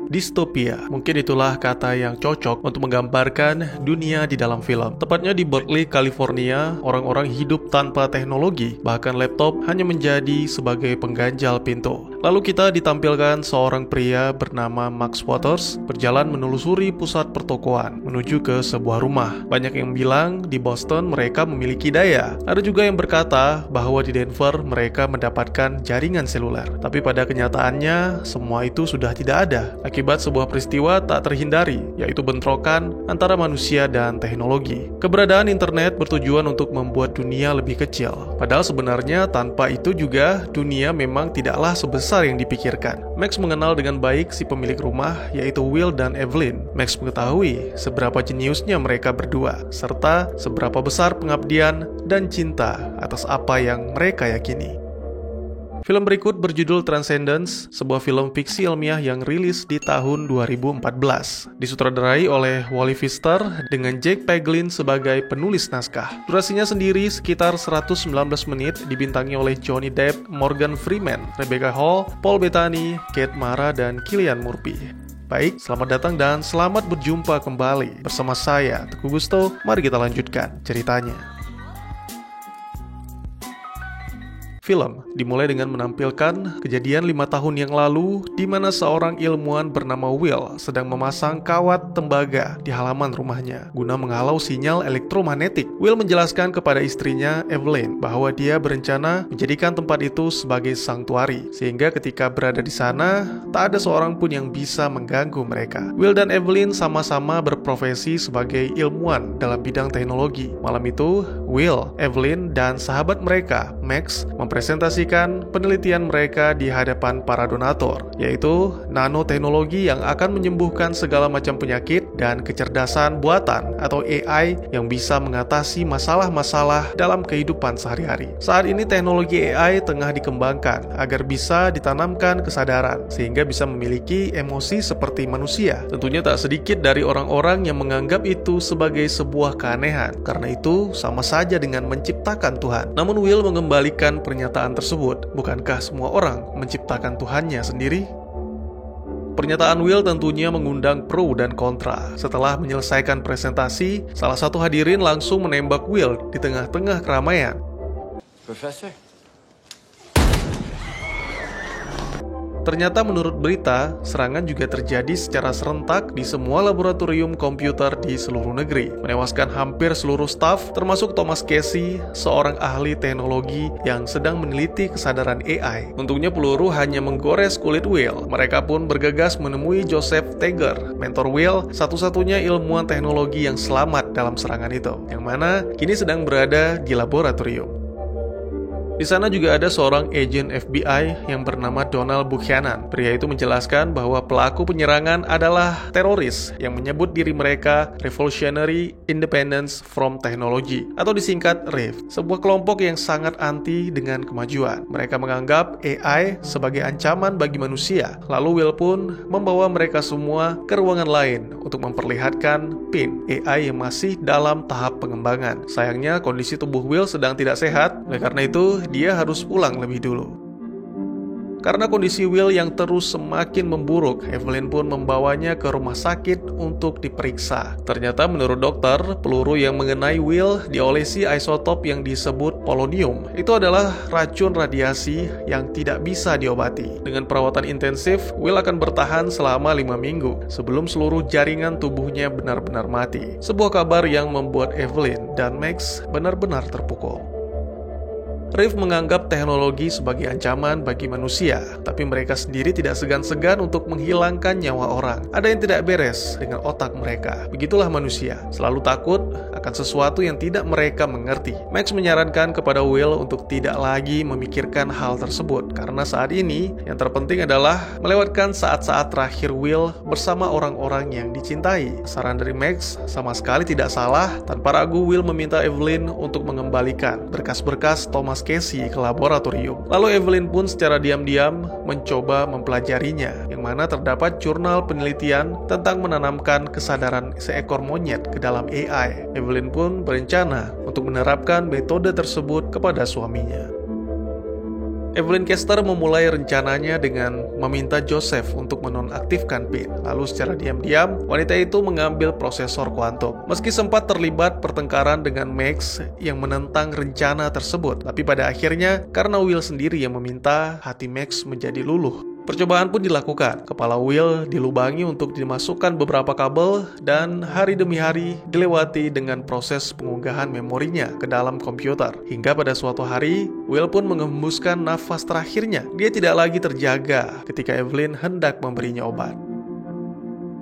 Distopia, mungkin itulah kata yang cocok untuk menggambarkan dunia di dalam film. Tepatnya di Berkeley, California, orang-orang hidup tanpa teknologi, bahkan laptop hanya menjadi sebagai pengganjal pintu. Lalu kita ditampilkan seorang pria bernama Max Waters berjalan menelusuri pusat pertokoan menuju ke sebuah rumah. Banyak yang bilang di Boston mereka memiliki daya. Ada juga yang berkata bahwa di Denver mereka mendapatkan jaringan seluler. Tapi pada kenyataannya semua itu sudah tidak ada akibat sebuah peristiwa tak terhindari, yaitu bentrokan antara manusia dan teknologi. Keberadaan internet bertujuan untuk membuat dunia lebih kecil. Padahal sebenarnya tanpa itu juga dunia memang tidaklah sebesar yang dipikirkan. Max mengenal dengan baik si pemilik rumah, yaitu Will dan Evelyn. Max mengetahui seberapa jeniusnya mereka berdua, serta seberapa besar pengabdian dan cinta atas apa yang mereka yakini. Film berikut berjudul Transcendence, sebuah film fiksi ilmiah yang rilis di tahun 2014. Disutradarai oleh Wally Pfister dengan Jake Paglin sebagai penulis naskah. Durasinya sendiri sekitar 119 menit, dibintangi oleh Johnny Depp, Morgan Freeman, Rebecca Hall, Paul Bettany, Kate Mara, dan Cillian Murphy. Baik, selamat datang dan selamat berjumpa kembali bersama saya, Teguh Gusto. Mari kita lanjutkan ceritanya. Film dimulai dengan menampilkan kejadian 5 tahun yang lalu di mana seorang ilmuwan bernama Will sedang memasang kawat tembaga di halaman rumahnya guna menghalau sinyal elektromagnetik. Will menjelaskan kepada istrinya Evelyn bahwa dia berencana menjadikan tempat itu sebagai sanktuari, sehingga ketika berada di sana tak ada seorang pun yang bisa mengganggu mereka. Will dan Evelyn sama-sama berprofesi sebagai ilmuwan dalam bidang teknologi. Malam itu, Will, Evelyn, dan sahabat mereka, Max, mempresentasikan penelitian mereka di hadapan para donatur, yaitu nanoteknologi yang akan menyembuhkan segala macam penyakit dan kecerdasan buatan atau AI yang bisa mengatasi masalah-masalah dalam kehidupan sehari-hari. Saat ini teknologi AI tengah dikembangkan agar bisa ditanamkan kesadaran sehingga bisa memiliki emosi seperti manusia. Tentunya tak sedikit dari orang-orang yang menganggap itu sebagai sebuah keanehan, karena itu sama saja dengan menciptakan Tuhan. Namun Will mengembalikan pernyataan tersebut. Bukankah semua orang menciptakan Tuhannya sendiri? Pernyataan Will tentunya mengundang pro dan kontra. Setelah menyelesaikan presentasi, salah satu hadirin langsung menembak Will di tengah-tengah keramaian. Professor? Ternyata menurut berita, serangan juga terjadi secara serentak di semua laboratorium komputer di seluruh negeri, menewaskan hampir seluruh staf, termasuk Thomas Casey, seorang ahli teknologi yang sedang meneliti kesadaran AI. Untungnya peluru hanya menggores kulit Will. Mereka pun bergegas menemui Joseph Teger, mentor Will, satu-satunya ilmuwan teknologi yang selamat dalam serangan itu, yang mana kini sedang berada di laboratorium. Di sana juga ada seorang agen FBI yang bernama Donald Buchanan. Pria itu menjelaskan bahwa pelaku penyerangan adalah teroris yang menyebut diri mereka Revolutionary Independence from Technology atau disingkat RIF, sebuah kelompok yang sangat anti dengan kemajuan. Mereka menganggap AI sebagai ancaman bagi manusia. Lalu Will pun membawa mereka semua ke ruangan lain untuk memperlihatkan PIN AI yang masih dalam tahap pengembangan. Sayangnya kondisi tubuh Will sedang tidak sehat, oleh karena itu dia harus pulang lebih dulu. Karena kondisi Will yang terus semakin memburuk, Evelyn pun membawanya ke rumah sakit untuk diperiksa. Ternyata menurut dokter, peluru yang mengenai Will diolesi isotop yang disebut polonium. Itu adalah racun radiasi yang tidak bisa diobati. Dengan perawatan intensif, Will akan bertahan selama 5 minggu sebelum seluruh jaringan tubuhnya benar-benar mati. Sebuah kabar yang membuat Evelyn dan Max benar-benar terpukul. Riff menganggap teknologi sebagai ancaman bagi manusia, tapi mereka sendiri tidak segan-segan untuk menghilangkan nyawa orang. Ada yang tidak beres dengan otak mereka. Begitulah manusia, selalu takut akan sesuatu yang tidak mereka mengerti. Max menyarankan kepada Will untuk tidak lagi memikirkan hal tersebut, karena saat ini yang terpenting adalah melewatkan saat-saat terakhir Will bersama orang-orang yang dicintai. Saran dari Max sama sekali tidak salah. Tanpa ragu, Will meminta Evelyn untuk mengembalikan berkas-berkas Thomas Casey ke laboratorium. Lalu Evelyn pun secara diam-diam mencoba mempelajarinya, yang mana terdapat jurnal penelitian tentang menanamkan kesadaran seekor monyet ke dalam AI. Evelyn pun berencana untuk menerapkan metode tersebut kepada suaminya. Evelyn Kester memulai rencananya dengan meminta Joseph untuk menonaktifkan PIN. Lalu secara diam-diam, wanita itu mengambil prosesor kuantum. Meski sempat terlibat pertengkaran dengan Max yang menentang rencana tersebut, tapi pada akhirnya karena Will sendiri yang meminta, hati Max menjadi luluh. Percobaan pun dilakukan. Kepala Will dilubangi untuk dimasukkan beberapa kabel dan hari demi hari dilewati dengan proses pengunggahan memorinya ke dalam komputer. Hingga pada suatu hari, Will pun mengembuskan nafas terakhirnya. Dia tidak lagi terjaga ketika Evelyn hendak memberinya obat.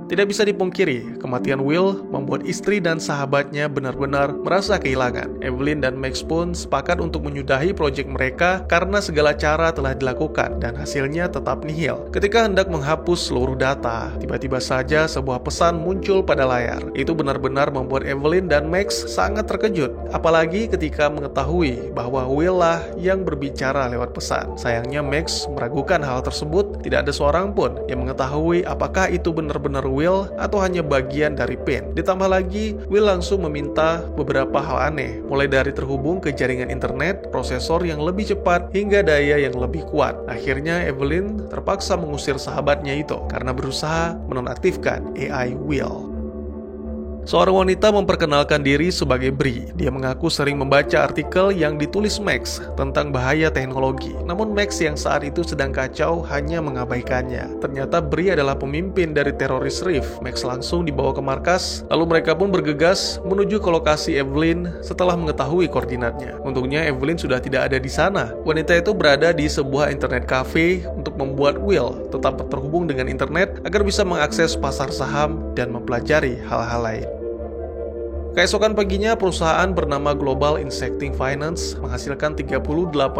Tidak bisa dipungkiri, kematian Will membuat istri dan sahabatnya benar-benar merasa kehilangan. Evelyn dan Max pun sepakat untuk menyudahi proyek mereka karena segala cara telah dilakukan dan hasilnya tetap nihil. Ketika hendak menghapus seluruh data, tiba-tiba saja sebuah pesan muncul pada layar. Itu benar-benar membuat Evelyn dan Max sangat terkejut, apalagi ketika mengetahui bahwa Will lah yang berbicara lewat pesan. Sayangnya Max meragukan hal tersebut, tidak ada seorang pun yang mengetahui apakah itu benar-benar Will atau hanya bagian dari PIN. Ditambah lagi, Will langsung meminta beberapa hal aneh, mulai dari terhubung ke jaringan internet, prosesor yang lebih cepat, hingga daya yang lebih kuat. Akhirnya Evelyn terpaksa mengusir sahabatnya itu karena berusaha menonaktifkan AI Will. Seorang wanita memperkenalkan diri sebagai Bri. Dia mengaku sering membaca artikel yang ditulis Max tentang bahaya teknologi. Namun Max yang saat itu sedang kacau hanya mengabaikannya. Ternyata Bri adalah pemimpin dari teroris Rift. Max langsung dibawa ke markas, lalu mereka pun bergegas menuju ke lokasi Evelyn setelah mengetahui koordinatnya. Untungnya Evelyn sudah tidak ada di sana. Wanita itu berada di sebuah internet cafe untuk membuat Will tetap terhubung dengan internet agar bisa mengakses pasar saham dan mempelajari hal-hal lain. Keesokan paginya, perusahaan bernama Global Insecting Finance menghasilkan $38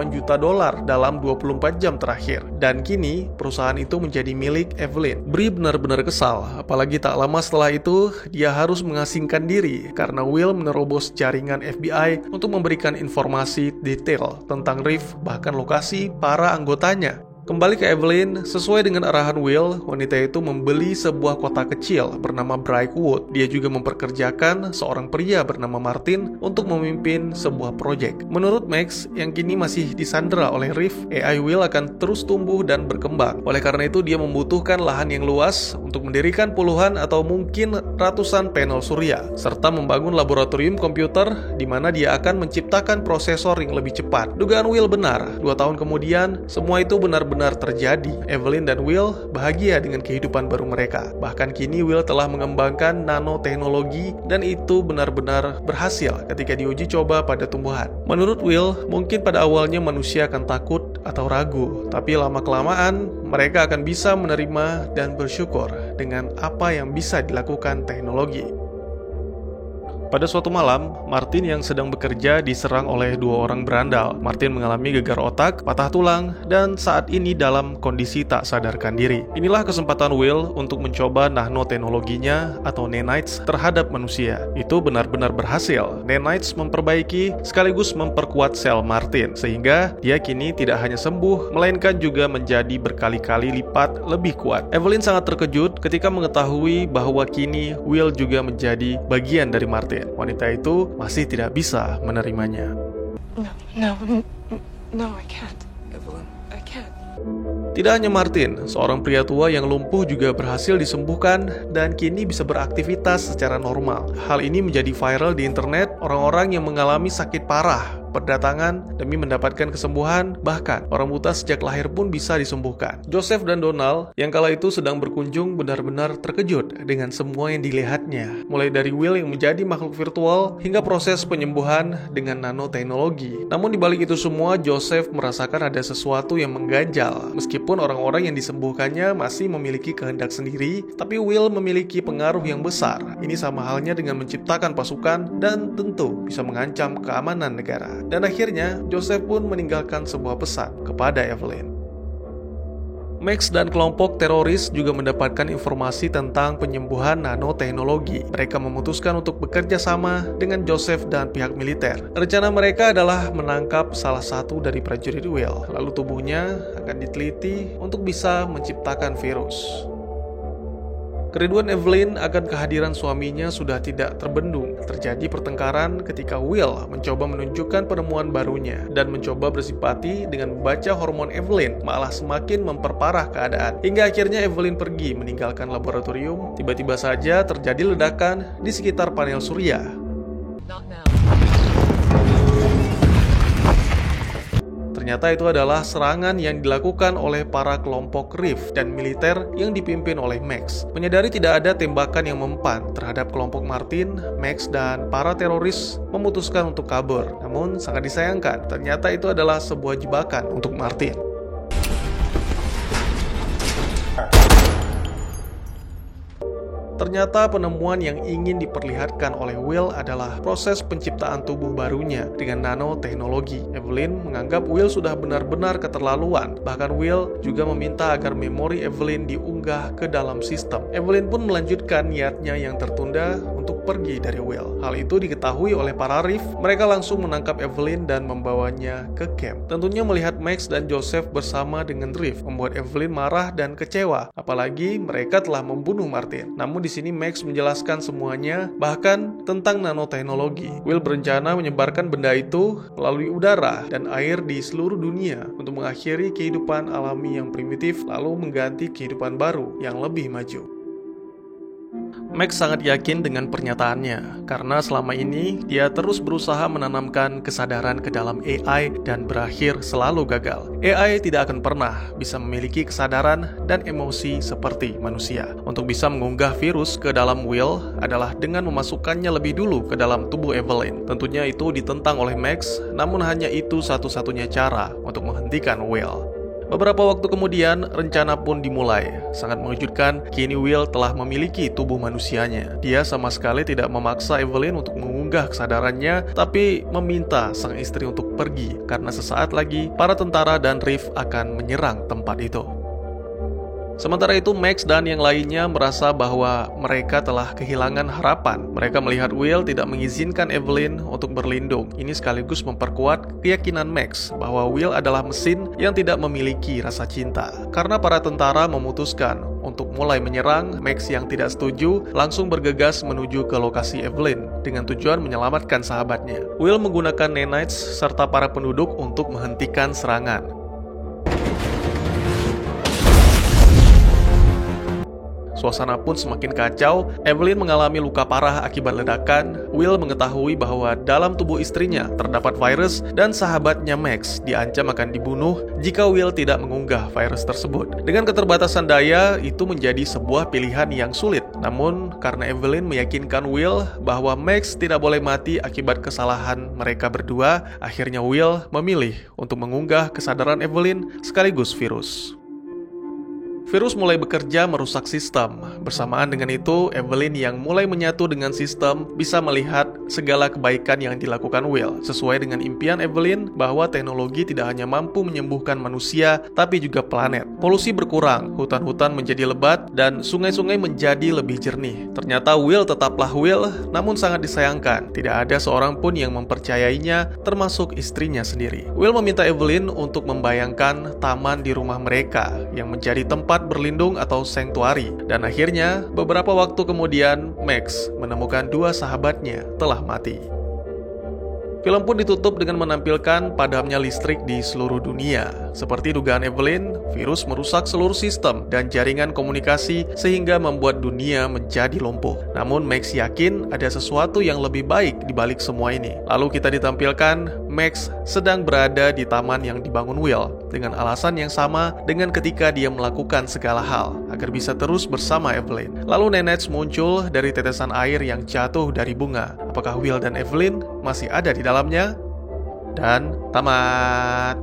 juta dalam 24 jam terakhir. Dan kini, perusahaan itu menjadi milik Evelyn. Bri benar-benar kesal, apalagi tak lama setelah itu, dia harus mengasingkan diri karena Will menerobos jaringan FBI untuk memberikan informasi detail tentang Rift, bahkan lokasi para anggotanya. Kembali ke Evelyn, sesuai dengan arahan Will, wanita itu membeli sebuah kota kecil bernama Brightwood. Dia juga memperkerjakan seorang pria bernama Martin untuk memimpin sebuah proyek. Menurut Max, yang kini masih disandera oleh Rift, AI Will akan terus tumbuh dan berkembang. Oleh karena itu, dia membutuhkan lahan yang luas untuk mendirikan puluhan atau mungkin ratusan panel surya, serta membangun laboratorium komputer di mana dia akan menciptakan prosesor yang lebih cepat. Dugaan Will benar, 2 tahun kemudian, semua itu benar-benar terjadi. Evelyn dan Will bahagia dengan kehidupan baru mereka. Bahkan kini Will telah mengembangkan nanoteknologi dan itu benar-benar berhasil ketika diuji coba pada tumbuhan. Menurut Will, mungkin pada awalnya manusia akan takut atau ragu, tapi lama-kelamaan mereka akan bisa menerima dan bersyukur dengan apa yang bisa dilakukan teknologi. Pada suatu malam, Martin yang sedang bekerja diserang oleh 2 orang berandal. Martin mengalami gegar otak, patah tulang, dan saat ini dalam kondisi tak sadarkan diri. Inilah kesempatan Will untuk mencoba nanoteknologinya atau nanites terhadap manusia. Itu benar-benar berhasil. Nanites memperbaiki sekaligus memperkuat sel Martin, sehingga dia kini tidak hanya sembuh, melainkan juga menjadi berkali-kali lipat lebih kuat. Evelyn sangat terkejut ketika mengetahui bahwa kini Will juga menjadi bagian dari Martin. Wanita itu masih tidak bisa menerimanya. No, I can't. Evelyn, I can't. Tidak hanya Martin, seorang pria tua yang lumpuh juga berhasil disembuhkan dan kini bisa beraktivitas secara normal. Hal ini menjadi viral di internet. Orang-orang yang mengalami sakit parah berdatangan demi mendapatkan kesembuhan, bahkan orang buta sejak lahir pun bisa disembuhkan. Joseph dan Donald yang kala itu sedang berkunjung benar-benar terkejut dengan semua yang dilihatnya, mulai dari Will yang menjadi makhluk virtual hingga proses penyembuhan dengan nanoteknologi. Namun di balik itu semua, Joseph merasakan ada sesuatu yang mengganjal. Meskipun orang-orang yang disembuhkannya masih memiliki kehendak sendiri, tapi Will memiliki pengaruh yang besar. Ini sama halnya dengan menciptakan pasukan dan tentu bisa mengancam keamanan negara. Dan akhirnya, Joseph pun meninggalkan sebuah pesan kepada Evelyn. Max dan kelompok teroris juga mendapatkan informasi tentang penyembuhan nanoteknologi. Mereka memutuskan untuk bekerja sama dengan Joseph dan pihak militer. Rencana mereka adalah menangkap salah satu dari prajurit Will, lalu tubuhnya akan diteliti untuk bisa menciptakan virus. Kerinduan Evelyn akan kehadiran suaminya sudah tidak terbendung. Terjadi pertengkaran ketika Will mencoba menunjukkan penemuan barunya dan mencoba bersimpati dengan membaca hormon Evelyn malah semakin memperparah keadaan. Hingga akhirnya Evelyn pergi meninggalkan laboratorium. Tiba-tiba saja terjadi ledakan di sekitar panel surya. Not now. Ternyata itu adalah serangan yang dilakukan oleh para kelompok Reef dan militer yang dipimpin oleh Max. Menyadari tidak ada tembakan yang mempan terhadap kelompok Martin, Max dan para teroris memutuskan untuk kabur. Namun sangat disayangkan, ternyata itu adalah sebuah jebakan untuk Martin. Ternyata penemuan yang ingin diperlihatkan oleh Will adalah proses penciptaan tubuh barunya dengan nanoteknologi. Evelyn menganggap Will sudah benar-benar keterlaluan. Bahkan Will juga meminta agar memori Evelyn diunggah ke dalam sistem. Evelyn pun melanjutkan niatnya yang tertunda untuk pergi dari Will. Hal itu diketahui oleh para Reef. Mereka langsung menangkap Evelyn dan membawanya ke camp. Tentunya melihat Max dan Joseph bersama dengan Reef membuat Evelyn marah dan kecewa. Apalagi mereka telah membunuh Martin. Namun di sini Max menjelaskan semuanya, bahkan tentang nanoteknologi. Will berencana menyebarkan benda itu melalui udara dan air di seluruh dunia untuk mengakhiri kehidupan alami yang primitif lalu mengganti kehidupan baru yang lebih maju. Max sangat yakin dengan pernyataannya, karena selama ini dia terus berusaha menanamkan kesadaran ke dalam AI dan berakhir selalu gagal. AI tidak akan pernah bisa memiliki kesadaran dan emosi seperti manusia. Untuk bisa mengunggah virus ke dalam Will adalah dengan memasukkannya lebih dulu ke dalam tubuh Evelyn. Tentunya itu ditentang oleh Max, namun hanya itu satu-satunya cara untuk menghentikan Will. Beberapa waktu kemudian, rencana pun dimulai. Sangat mengejutkan, kini Will telah memiliki tubuh manusianya. Dia sama sekali tidak memaksa Evelyn untuk mengunggah kesadarannya, tapi meminta sang istri untuk pergi, karena sesaat lagi, para tentara dan Reef akan menyerang tempat itu. Sementara itu, Max dan yang lainnya merasa bahwa mereka telah kehilangan harapan. Mereka melihat Will tidak mengizinkan Evelyn untuk berlindung. Ini sekaligus memperkuat keyakinan Max bahwa Will adalah mesin yang tidak memiliki rasa cinta. Karena para tentara memutuskan untuk mulai menyerang, Max yang tidak setuju langsung bergegas menuju ke lokasi Evelyn dengan tujuan menyelamatkan sahabatnya. Will menggunakan nanites serta para penduduk untuk menghentikan serangan. Suasana pun semakin kacau. Evelyn mengalami luka parah akibat ledakan. Will mengetahui bahwa dalam tubuh istrinya terdapat virus dan sahabatnya Max diancam akan dibunuh jika Will tidak mengunggah virus tersebut. Dengan keterbatasan daya, itu menjadi sebuah pilihan yang sulit. Namun, karena Evelyn meyakinkan Will bahwa Max tidak boleh mati akibat kesalahan mereka berdua, akhirnya Will memilih untuk mengunggah kesadaran Evelyn sekaligus virus. Virus mulai bekerja merusak sistem. Bersamaan dengan itu, Evelyn yang mulai menyatu dengan sistem bisa melihat segala kebaikan yang dilakukan Will. Sesuai dengan impian Evelyn bahwa teknologi tidak hanya mampu menyembuhkan manusia, tapi juga planet. Polusi berkurang, hutan-hutan menjadi lebat, dan sungai-sungai menjadi lebih jernih. Ternyata Will tetaplah Will, namun sangat disayangkan. Tidak ada seorang pun yang mempercayainya, termasuk istrinya sendiri. Will meminta Evelyn untuk membayangkan taman di rumah mereka, yang menjadi tempat berlindung atau sanctuary. Dan akhirnya, beberapa waktu kemudian, Max menemukan dua sahabatnya telah mati. Film pun ditutup dengan menampilkan padamnya listrik di seluruh dunia. Seperti dugaan Evelyn, virus merusak seluruh sistem dan jaringan komunikasi sehingga membuat dunia menjadi lumpuh. Namun Max yakin ada sesuatu yang lebih baik di balik semua ini. Lalu kita ditampilkan Max sedang berada di taman yang dibangun Will dengan alasan yang sama dengan ketika dia melakukan segala hal agar bisa terus bersama Evelyn. Lalu nanites muncul dari tetesan air yang jatuh dari bunga. Apakah Will dan Evelyn masih ada di dalamnya? Dan tamat.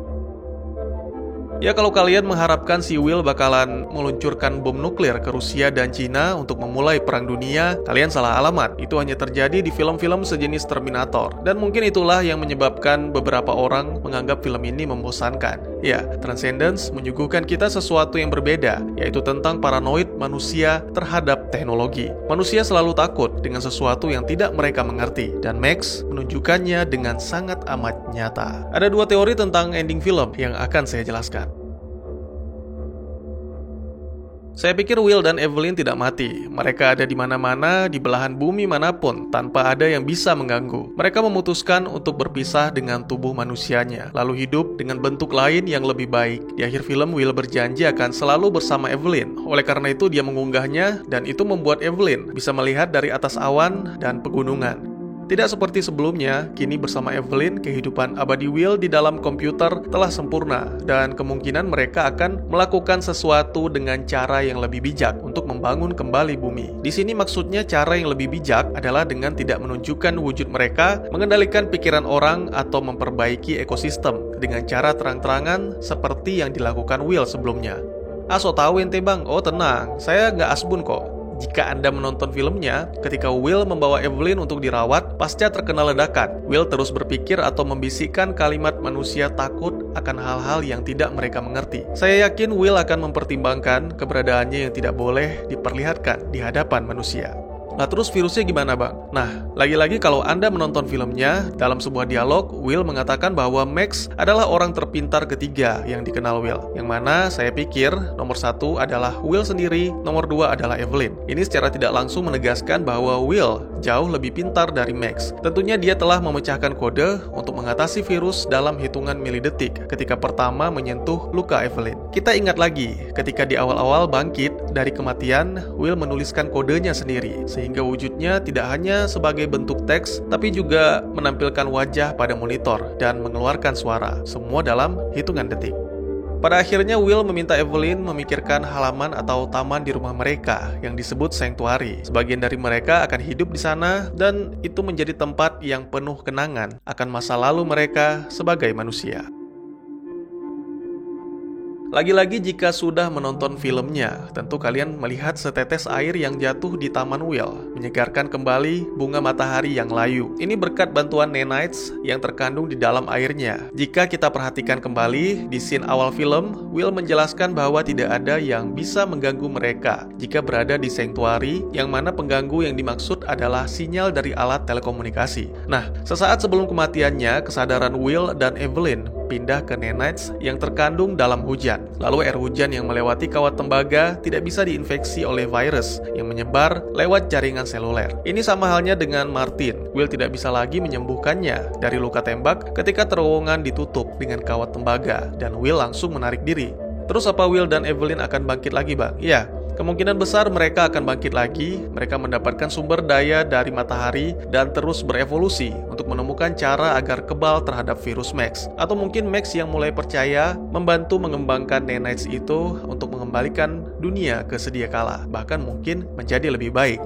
Ya, kalau kalian mengharapkan si Will bakalan meluncurkan bom nuklir ke Rusia dan Cina untuk memulai perang dunia, kalian salah alamat. Itu hanya terjadi di film-film sejenis Terminator. Dan mungkin itulah yang menyebabkan beberapa orang menganggap film ini membosankan. Ya, Transcendence menyuguhkan kita sesuatu yang berbeda, yaitu tentang paranoid manusia terhadap teknologi. Manusia selalu takut dengan sesuatu yang tidak mereka mengerti, dan Max menunjukkannya dengan sangat amat nyata. Ada dua teori tentang ending film yang akan saya jelaskan. Saya pikir Will dan Evelyn tidak mati. Mereka ada di mana-mana, di belahan bumi manapun, tanpa ada yang bisa mengganggu. Mereka memutuskan untuk berpisah dengan tubuh manusianya, lalu hidup dengan bentuk lain yang lebih baik. Di akhir film, Will berjanji akan selalu bersama Evelyn. Oleh karena itu, dia mengunggahnya, dan itu membuat Evelyn bisa melihat dari atas awan dan pegunungan. Tidak seperti sebelumnya, kini bersama Evelyn, kehidupan abadi Will di dalam komputer telah sempurna, dan kemungkinan mereka akan melakukan sesuatu dengan cara yang lebih bijak untuk membangun kembali bumi. Di sini maksudnya cara yang lebih bijak adalah dengan tidak menunjukkan wujud mereka, mengendalikan pikiran orang, atau memperbaiki ekosistem dengan cara terang-terangan seperti yang dilakukan Will sebelumnya. So tahu ente bang, oh tenang, saya nggak asbun kok. Jika Anda menonton filmnya, ketika Will membawa Evelyn untuk dirawat, pasca terkena ledakan, Will terus berpikir atau membisikkan kalimat manusia takut akan hal-hal yang tidak mereka mengerti. Saya yakin Will akan mempertimbangkan keberadaannya yang tidak boleh diperlihatkan di hadapan manusia. Nah terus virusnya gimana bang? Nah, lagi-lagi kalau Anda menonton filmnya, dalam sebuah dialog, Will mengatakan bahwa Max adalah orang terpintar ketiga yang dikenal Will. Yang mana saya pikir nomor 1 adalah Will sendiri, nomor 2 adalah Evelyn. Ini secara tidak langsung menegaskan bahwa Will jauh lebih pintar dari Max. Tentunya dia telah memecahkan kode untuk mengatasi virus dalam hitungan milidetik ketika pertama menyentuh luka Evelyn. Kita ingat lagi, ketika di awal-awal bangkit dari kematian, Will menuliskan kodenya sendiri, sehingga wujudnya tidak hanya sebagai bentuk teks, tapi juga menampilkan wajah pada monitor dan mengeluarkan suara, semua dalam hitungan detik. Pada akhirnya Will meminta Evelyn memikirkan halaman atau taman di rumah mereka yang disebut sanctuary. Sebagian dari mereka akan hidup di sana dan itu menjadi tempat yang penuh kenangan akan masa lalu mereka sebagai manusia. Lagi-lagi jika sudah menonton filmnya, tentu kalian melihat setetes air yang jatuh di taman Will, menyegarkan kembali bunga matahari yang layu. Ini berkat bantuan nanites yang terkandung di dalam airnya. Jika kita perhatikan kembali, di scene awal film, Will menjelaskan bahwa tidak ada yang bisa mengganggu mereka jika berada di sanctuary, yang mana pengganggu yang dimaksud adalah sinyal dari alat telekomunikasi. Nah, sesaat sebelum kematiannya, kesadaran Will dan Evelyn pindah ke nanites yang terkandung dalam hujan. Lalu air hujan yang melewati kawat tembaga tidak bisa diinfeksi oleh virus yang menyebar lewat jaringan seluler. Ini sama halnya dengan Martin. Will tidak bisa lagi menyembuhkannya dari luka tembak ketika terowongan ditutup dengan kawat tembaga dan Will langsung menarik diri. Terus apa Will dan Evelyn akan bangkit lagi bang? Ya, kemungkinan besar mereka akan bangkit lagi. Mereka mendapatkan sumber daya dari matahari dan terus berevolusi untuk menemukan cara agar kebal terhadap virus Max. Atau mungkin Max yang mulai percaya membantu mengembangkan nanites itu untuk mengembalikan dunia ke sedia kala, bahkan mungkin menjadi lebih baik.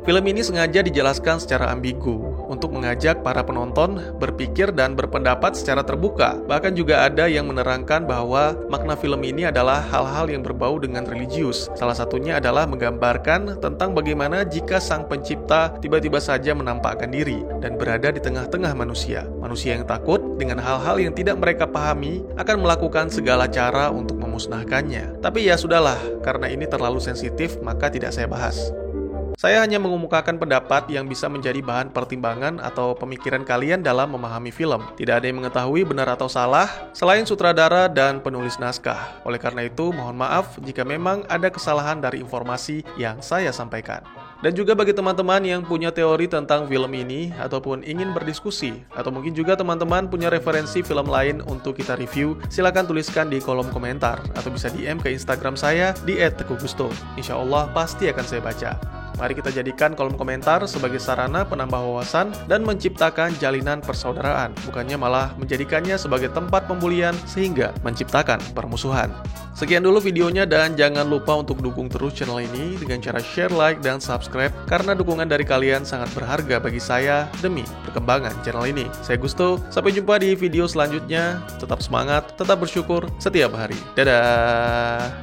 Film ini sengaja dijelaskan secara ambigu untuk mengajak para penonton berpikir dan berpendapat secara terbuka. Bahkan juga ada yang menerangkan bahwa makna film ini adalah hal-hal yang berbau dengan religius. Salah satunya adalah menggambarkan tentang bagaimana jika sang pencipta tiba-tiba saja menampakkan diri dan berada di tengah-tengah manusia. Manusia yang takut dengan hal-hal yang tidak mereka pahami akan melakukan segala cara untuk memusnahkannya. Tapi ya sudahlah, karena ini terlalu sensitif maka tidak saya bahas. Saya hanya mengemukakan pendapat yang bisa menjadi bahan pertimbangan atau pemikiran kalian dalam memahami film. Tidak ada yang mengetahui benar atau salah selain sutradara dan penulis naskah. Oleh karena itu, mohon maaf jika memang ada kesalahan dari informasi yang saya sampaikan. Dan juga bagi teman-teman yang punya teori tentang film ini ataupun ingin berdiskusi, atau mungkin juga teman-teman punya referensi film lain untuk kita review, silakan tuliskan di kolom komentar atau bisa DM ke Instagram saya di @teguhgusto. Insya Allah pasti akan saya baca. Mari kita jadikan kolom komentar sebagai sarana penambah wawasan dan menciptakan jalinan persaudaraan, bukannya malah menjadikannya sebagai tempat pembulian sehingga menciptakan permusuhan. Sekian dulu videonya dan jangan lupa untuk dukung terus channel ini dengan cara share, like, dan subscribe karena dukungan dari kalian sangat berharga bagi saya demi perkembangan channel ini. Saya Gusto, sampai jumpa di video selanjutnya. Tetap semangat, tetap bersyukur setiap hari. Dadah!